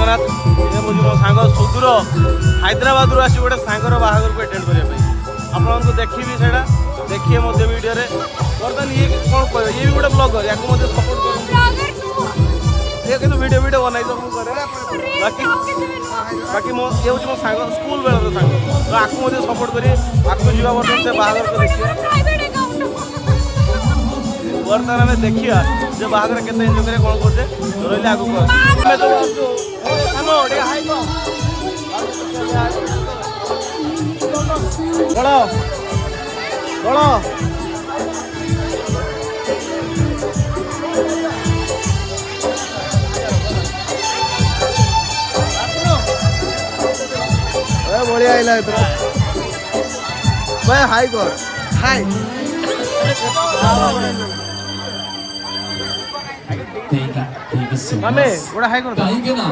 जगन्नाथ ये मुझे मो सांग सुदूर हैदराबाद रू आसी गोटे सांगर बाहागर को अटेंड करने आपको देखी से देखिए मत वीडियो बर्तमान ये कौन कह ये भी गोटे ब्लॉगर या सपोर्ट कर ये कि वीडियो वीडियो बनाई तो बाकी बाकी मो ये हूँ मो सांग स्कूल बेलर सांग तो आपको मुझे सपोर्ट करी आपको जीवा बर्तमान से बाहागर को देखिए बर्तमान आम देखिए जे बाहागर केते एंजॉय करे कौन करते रही आगू बड़ बड़ बढ़िया आइला भाई हाई कर हाई मामे गोड़ा हाई कर काहींगे ना